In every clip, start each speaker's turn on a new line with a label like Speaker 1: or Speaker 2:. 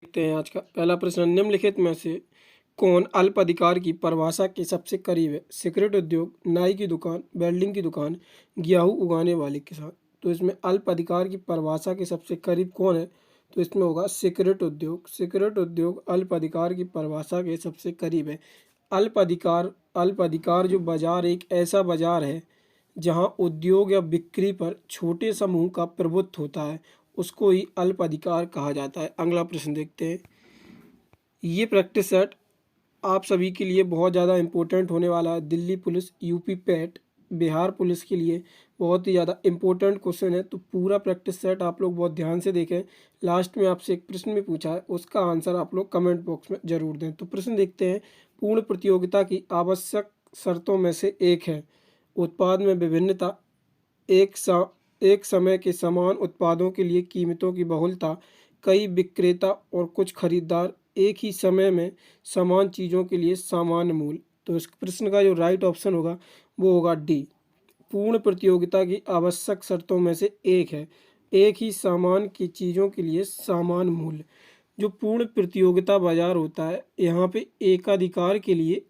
Speaker 1: देखते हैं आज का पहला प्रश्न। निम्नलिखित में से कौन अल्प अधिकार की परिभाषा के सबसे करीब है? सिगरेट उद्योग, नाई की दुकान, वेल्डिंग की दुकान, गेहूं उगाने वाले किसान। तो इसमें अल्प अधिकार की परिभाषा के सबसे करीब कौन है? तो इसमें होगा सिगरेट उद्योग। सिगरेट उद्योग अल्प अधिकार की परिभाषा के सबसे करीब है। अल्प अधिकार जो बाजार एक ऐसा बाजार है जहां उद्योग या बिक्री पर छोटे समूह का प्रभुत्व होता है, उसको ही अल्प अधिकार कहा जाता है। अगला प्रश्न देखते हैं। ये प्रैक्टिस सेट आप सभी के लिए बहुत ज़्यादा इम्पोर्टेंट होने वाला है। Delhi police, UP PAT, Bihar police के लिए बहुत ही ज़्यादा इम्पोर्टेंट क्वेश्चन है। तो पूरा प्रैक्टिस सेट आप लोग बहुत ध्यान से देखें। लास्ट में आपसे एक प्रश्न भी पूछा है, उसका आंसर आप लोग कमेंट बॉक्स में ज़रूर दें। तो प्रश्न देखते हैं। पूर्ण प्रतियोगिता की आवश्यक शर्तों में से एक है उत्पाद में विभिन्नता, एक समय के समान उत्पादों के लिए कीमतों की बहुलता, कई विक्रेता और कुछ खरीदार, एक ही समय में समान चीज़ों के लिए सामान्य मूल्य। तो इस प्रश्न का जो राइट ऑप्शन होगा वो होगा डी। पूर्ण प्रतियोगिता की आवश्यक शर्तों में से एक है एक ही सामान की चीज़ों के लिए समान मूल्य। जो पूर्ण प्रतियोगिता बाजार होता है, यहाँ पे एकाधिकार के लिए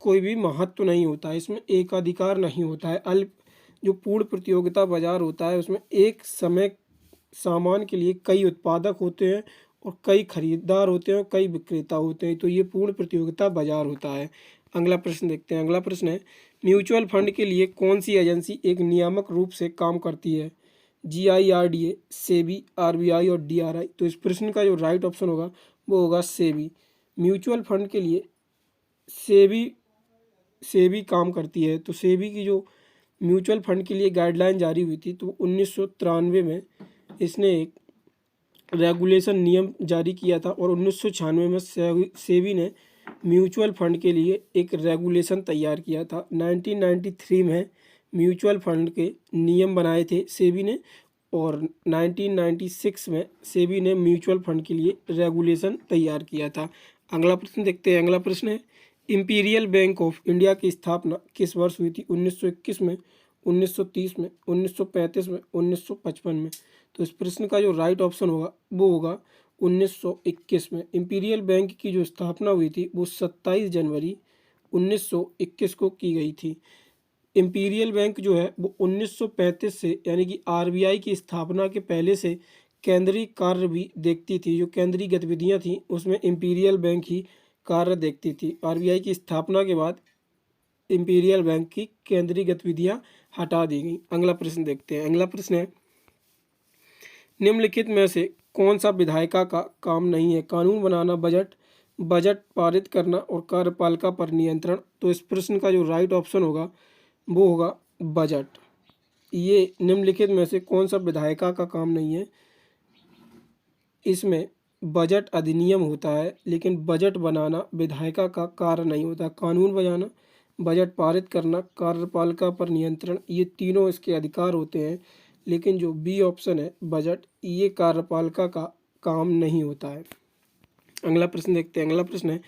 Speaker 1: कोई भी महत्व नहीं होता है, इसमें एकाधिकार नहीं होता है। अल्प जो पूर्ण प्रतियोगिता बाजार होता है उसमें एक समय सामान के लिए कई उत्पादक होते हैं और कई खरीदार होते हैं और कई विक्रेता होते हैं। तो ये पूर्ण प्रतियोगिता बाजार होता है। अगला प्रश्न देखते हैं। अगला प्रश्न है, म्यूचुअल फंड के लिए कौन सी एजेंसी एक नियामक रूप से काम करती है? GIRDA, सेबी, RBI और DRI। तो इस प्रश्न का जो राइट ऑप्शन होगा वो होगा सेबी। म्यूचुअल फंड के लिए सेबी काम करती है। तो सेबी की जो म्यूचुअल फंड के लिए गाइडलाइन जारी हुई थी तो 1993 में इसने एक रेगुलेशन नियम जारी किया था और 1996 में सेबी ने म्यूचुअल फंड के लिए एक रेगुलेशन तैयार किया था। 1993 में म्यूचुअल फंड के नियम बनाए थे सेबी ने और 1996 में सेबी ने म्यूचुअल फंड के लिए रेगुलेशन तैयार किया था। अगला प्रश्न देखते हैं। अगला प्रश्न है, इंपीरियल बैंक ऑफ इंडिया की स्थापना किस वर्ष हुई थी? 1921 में, 1930 में, 1935 में, 1955 में। तो इस प्रश्न का जो राइट ऑप्शन होगा वो होगा 1921 में। इंपीरियल बैंक की जो स्थापना हुई थी वो 27 जनवरी 1921 को की गई थी। इंपीरियल बैंक जो है वो 1935 से यानी कि RBI की स्थापना के पहले से केंद्रीय कार्य भी देखती थी। जो केंद्रीय गतिविधियां थी उसमें इंपीरियल बैंक ही कार्य देखती थी। RBI की स्थापना के बाद इंपीरियल बैंक की केंद्रीय गतिविधियां हटा दी गई। अगला प्रश्न देखते हैं। अगला प्रश्न है, निम्नलिखित में से कौन सा विधायिका का काम नहीं है? कानून बनाना, बजट पारित करना और कार्यपालिका पर नियंत्रण। तो इस प्रश्न का जो राइट ऑप्शन होगा वो होगा बजट। ये निम्नलिखित में से कौन सा विधायिका का काम नहीं है? इसमें बजट अधिनियम होता है लेकिन बजट बनाना विधायिका का कार्य नहीं होता। कानून बनाना, बजट पारित करना, कार्यपालिका पर नियंत्रण, ये तीनों इसके अधिकार होते हैं। लेकिन जो बी ऑप्शन है बजट, ये कार्यपालिका का काम नहीं होता है। अगला प्रश्न देखते हैं। अगला प्रश्न है,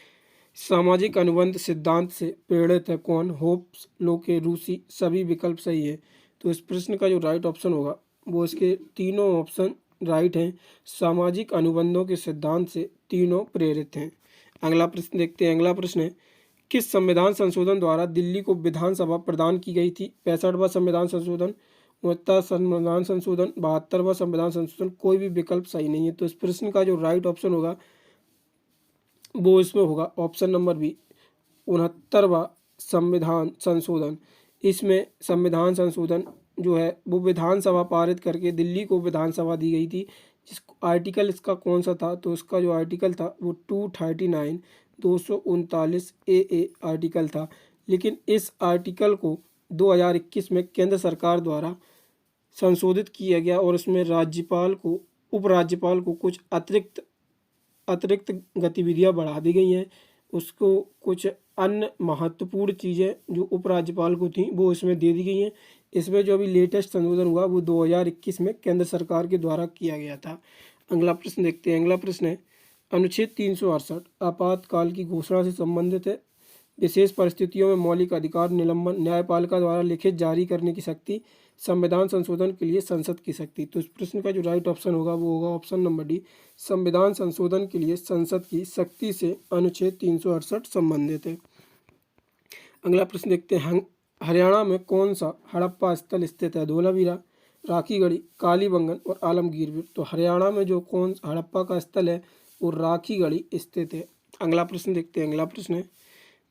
Speaker 1: सामाजिक अनुबंध सिद्धांत से प्रेरित है कौन? होब्स, लोके, रूसी। सभी विकल्प सही है। तो इस प्रश्न का जो राइट ऑप्शन होगा वो इसके तीनों ऑप्शन राइट हैं। सामाजिक अनुबंधों के सिद्धांत से तीनों प्रेरित हैं। अगला प्रश्न देखते हैं। अगला प्रश्न है, किस संविधान संशोधन द्वारा दिल्ली को विधानसभा प्रदान की गई थी? 65वां संविधान संशोधन, 69वां संविधान संशोधन, 72वां संविधान संशोधन। कोई भी विकल्प सही नहीं है। तो इस प्रश्न का जो राइट ऑप्शन होगा वो इसमें होगा ऑप्शन नंबर बी, 69वां संविधान संशोधन। इसमें संविधान संशोधन जो है वो विधानसभा पारित करके दिल्ली को विधानसभा दी गई थी। जिस आर्टिकल इसका कौन सा था? तो इसका जो आर्टिकल था वो 239 239 ए आर्टिकल था। लेकिन इस आर्टिकल को 2021 में केंद्र सरकार द्वारा संशोधित किया गया और इसमें राज्यपाल को, उपराज्यपाल को कुछ अतिरिक्त गतिविधियां बढ़ा दी गई हैं। उसको कुछ अन्य महत्वपूर्ण चीज़ें जो उपराज्यपाल को थी वो इसमें दे दी गई हैं। इसमें जो अभी लेटेस्ट संशोधन हुआ वो 2021 में केंद्र सरकार के द्वारा किया गया था। अगला प्रश्न देखते हैं। अगला प्रश्न है, अनुच्छेद 368 आपातकाल की घोषणा से संबंधित है। विशेष परिस्थितियों में मौलिक अधिकार निलंबन, न्यायपालिका द्वारा लिखित जारी करने की शक्ति, संविधान संशोधन के लिए संसद की शक्ति। तो इस प्रश्न का जो राइट ऑप्शन होगा वो होगा ऑप्शन नंबर डी, संविधान संशोधन के लिए संसद की शक्ति से अनुच्छेद 368 संबंधित है। अगला प्रश्न देखते हैं, हरियाणा में कौन सा हड़प्पा स्थल स्थित है? धोलावीरा, राखीगढ़ी, कालीबंगन और आलमगीर। तो हरियाणा में जो कौन हड़प्पा का स्थल है वो राखीगढ़ी स्थित है। अगला प्रश्न देखते हैं, अगला प्रश्न है,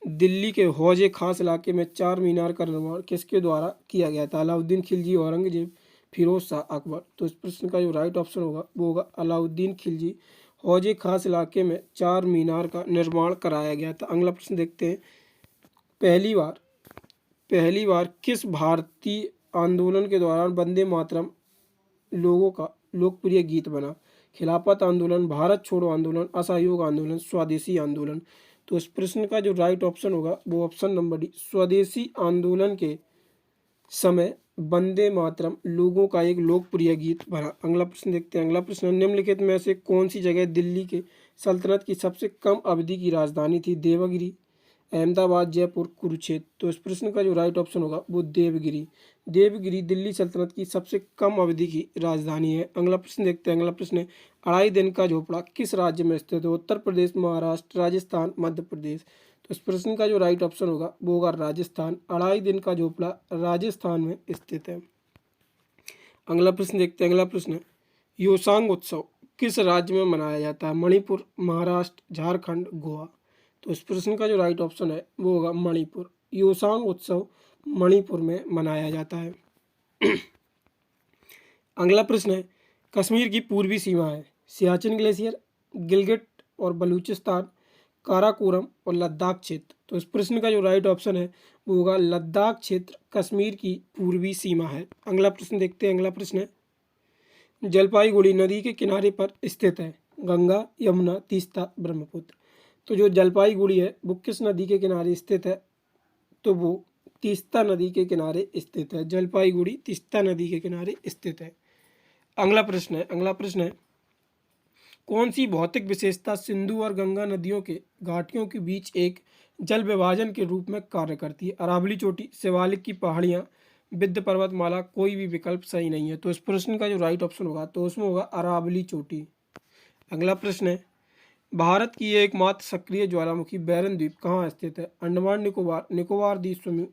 Speaker 1: दिल्ली के हौजे खास इलाके में चार मीनार का निर्माण किसके द्वारा किया गया था? अलाउद्दीन खिलजी, औरंगजेब, फिरोज शाह, अकबर। तो इस प्रश्न का जो राइट ऑप्शन होगा वो होगा अलाउद्दीन खिलजी। हौजे खास इलाके में चार मीनार का निर्माण कराया गया था। अगला प्रश्न देखते हैं, पहली बार किस भारतीय आंदोलन के दौरान वंदे मातरम लोगों का लोकप्रिय गीत बना? खिलाफत आंदोलन, भारत छोड़ो आंदोलन, असहयोग आंदोलन, स्वदेशी आंदोलन। तो इस प्रश्न का जो राइट ऑप्शन होगा वो ऑप्शन नंबर डी, स्वदेशी आंदोलन के समय वंदे मातरम लोगों का एक लोकप्रिय गीत बना। अगला प्रश्न देखते हैं, अगला प्रश्न, निम्नलिखित में से कौन सी जगह दिल्ली के सल्तनत की सबसे कम अवधि की राजधानी थी? देवगिरी, अहमदाबाद, जयपुर, कुरुक्षेत्र। तो इस प्रश्न का जो राइट ऑप्शन होगा वो देवगिरी दिल्ली सल्तनत की सबसे कम अवधि की राजधानी है। अगला प्रश्न देखते हैं, अगला प्रश्न है, अढ़ाई दिन का झोपड़ा किस राज्य में स्थित है? उत्तर प्रदेश, महाराष्ट्र, राजस्थान, मध्य प्रदेश। तो इस प्रश्न का जो राइट ऑप्शन होगा वो होगा राजस्थान। अढ़ाई दिन का झोपड़ा राजस्थान में स्थित है। अगला प्रश्न देखते हैं, अगला प्रश्न, योसांग उत्सव किस राज्य में मनाया जाता है? मणिपुर, महाराष्ट्र, झारखंड, गोवा। तो इस प्रश्न का जो राइट ऑप्शन है वो होगा मणिपुर। योसांग उत्सव मणिपुर में मनाया जाता है। अगला प्रश्न है, कश्मीर की पूर्वी सीमा है सियाचिन ग्लेशियर, गिलगिट और बलूचिस्तान, काराकोरम और लद्दाख क्षेत्र। तो इस प्रश्न का जो राइट ऑप्शन है वो होगा लद्दाख क्षेत्र कश्मीर की पूर्वी सीमा है। अगला प्रश्न देखते हैं, अगला प्रश्न है, जलपाईगुड़ी नदी के किनारे पर स्थित है? गंगा, यमुना, तीस्ता, ब्रह्मपुत्र। तो जो जलपाईगुड़ी है वो किस नदी के किनारे स्थित है? तो वो तीस्ता नदी के किनारे स्थित है। जलपाईगुड़ी तीस्ता नदी के किनारे स्थित है। अगला प्रश्न है, कौन सी भौतिक विशेषता सिंधु और गंगा नदियों के घाटियों के बीच एक जल विभाजन के रूप में कार्य करती है? अरावली चोटी, शिवालिक की पहाड़ियाँ, विंध्य पर्वतमाला, कोई भी विकल्प सही नहीं है। तो इस प्रश्न का जो राइट ऑप्शन होगा तो उसमें होगा अरावली चोटी। अगला प्रश्न है, भारत की एकमात्र सक्रिय ज्वालामुखी बैरन द्वीप कहाँ स्थित है? अंडमान निकोबार द्वीप समूह,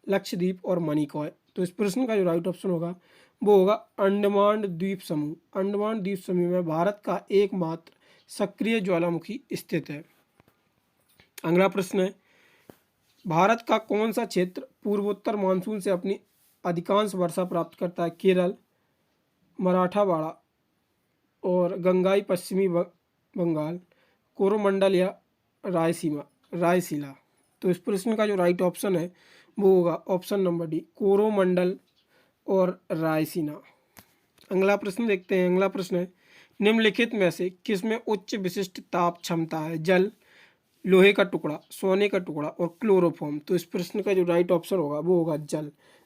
Speaker 1: लक्षद्वीप और मणिकॉय। तो इस प्रश्न का जो राइट ऑप्शन होगा वो होगा अंडमान द्वीप समूह। अंडमान द्वीप समूह में भारत का एकमात्र सक्रिय ज्वालामुखी स्थित है। अगला प्रश्न है, भारत का कौन सा क्षेत्र पूर्वोत्तर मानसून से अपनी अधिकांश वर्षा प्राप्त करता है? केरल, मराठवाड़ा और गंगाई पश्चिमी बंगाल, कोरोमंडल या रायसीला। तो इस प्रश्न का जो राइट ऑप्शन है वो होगा ऑप्शन नंबर डी, कोरोमंडल और रायसीना। अगला प्रश्न देखते हैं, अगला प्रश्न है, निम्नलिखित में से किसमें उच्च विशिष्ट ताप क्षमता है? जल, लोहे का टुकड़ा, सोने का टुकड़ा और क्लोरोफॉर्म। तो इस प्रश्न का जो राइट ऑप्शन होगा वो होगा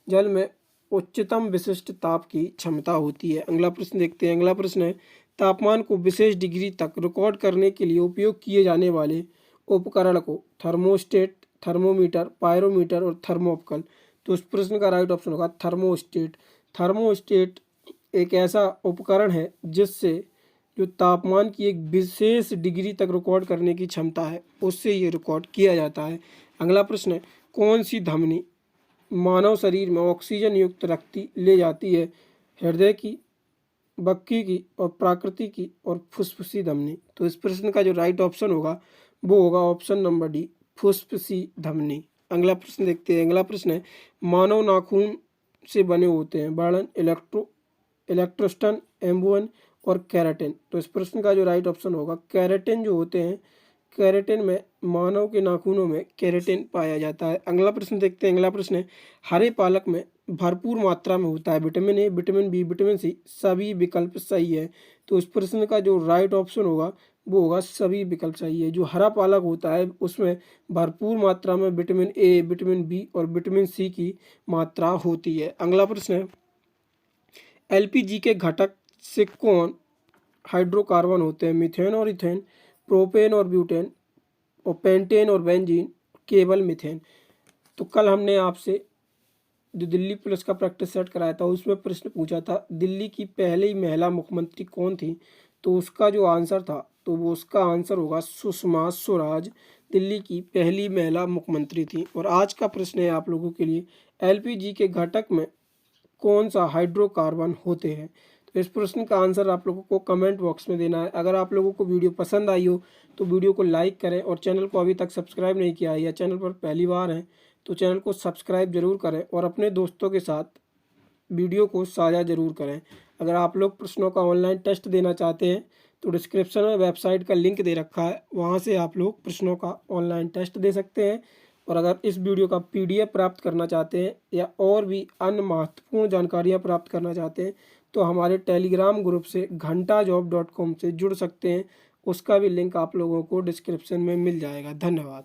Speaker 1: जल में उच्चतम विशिष्ट ताप की क्षमता होती है। अगला प्रश्न देखते हैं, अगला प्रश्न है, तापमान को विशेष डिग्री तक रिकॉर्ड करने के लिए उपयोग किए जाने वाले उपकरण को थर्मोस्टेट, थर्मोमीटर, पायरोमीटर और थर्मोकपल। तो इस प्रश्न का राइट ऑप्शन होगा थर्मोस्टेट एक ऐसा उपकरण है जिससे जो तापमान की एक विशेष डिग्री तक रिकॉर्ड करने की क्षमता है उससे ये रिकॉर्ड किया जाता है। अगला प्रश्न है, कौन सी धमनी मानव शरीर में ऑक्सीजन युक्त रक्ति ले जाती है? हृदय की, बक्की की और प्राकृति की और फुसफुसी धमनी। तो इस प्रश्न का जो राइट ऑप्शन होगा वो होगा ऑप्शन नंबर डी, फुसफुसी धमनी। अगला प्रश्न देखते हैं, अगला प्रश्न है, मानव नाखून से बने होते हैं वर्णन इलेक्ट्रोस्टन, एम्बुअन और कैराटिन। तो इस प्रश्न का जो राइट ऑप्शन होगा कैराटिन जो होते हैं, कैराटिन में मानव के नाखूनों में कैराटिन पाया जाता है। अगला प्रश्न देखते हैं, अगला प्रश्न है, हरे पालक में भरपूर मात्रा में होता है vitamin A, vitamin B, vitamin C, सभी विकल्प सही है। तो इस प्रश्न का जो राइट ऑप्शन होगा वो होगा सभी विकल्प सही है। जो हरा पालक होता है उसमें भरपूर मात्रा में विटामिन ए, विटामिन बी और विटामिन सी की मात्रा होती है। अगला प्रश्न है, एलपीजी के घटक से कौन हाइड्रोकार्बन होते हैं? मीथेन और इथेन, प्रोपेन और ब्यूटेन और पेंटेन और बेंजीन, केवल मीथेन। तो कल हमने आपसे जो दिल्ली पुलिस का प्रैक्टिस सेट कराया था उसमें प्रश्न पूछा था दिल्ली की पहली महिला मुख्यमंत्री कौन थी, तो उसका जो आंसर था तो वो उसका आंसर होगा सुषमा स्वराज दिल्ली की पहली महिला मुख्यमंत्री थी। और आज का प्रश्न है आप लोगों के लिए, एलपीजी के घटक में कौन सा हाइड्रोकार्बन होते हैं। तो इस प्रश्न का आंसर आप लोगों को कमेंट बॉक्स में देना है। अगर आप लोगों को वीडियो पसंद आई हो तो वीडियो को लाइक करें और चैनल को अभी तक सब्सक्राइब नहीं किया है या चैनल पर पहली बार है तो चैनल को सब्सक्राइब जरूर करें और अपने दोस्तों के साथ वीडियो को साझा जरूर करें। अगर आप लोग प्रश्नों का ऑनलाइन टेस्ट देना चाहते हैं तो डिस्क्रिप्शन में वेबसाइट का लिंक दे रखा है, वहाँ से आप लोग प्रश्नों का ऑनलाइन टेस्ट दे सकते हैं। और अगर इस वीडियो का पीडीएफ प्राप्त करना चाहते हैं या और भी अन्य महत्वपूर्ण जानकारियाँ प्राप्त करना चाहते हैं तो हमारे टेलीग्राम ग्रुप से घंटाजॉब.com से जुड़ सकते हैं। उसका भी लिंक आप लोगों को डिस्क्रिप्शन में मिल जाएगा। धन्यवाद।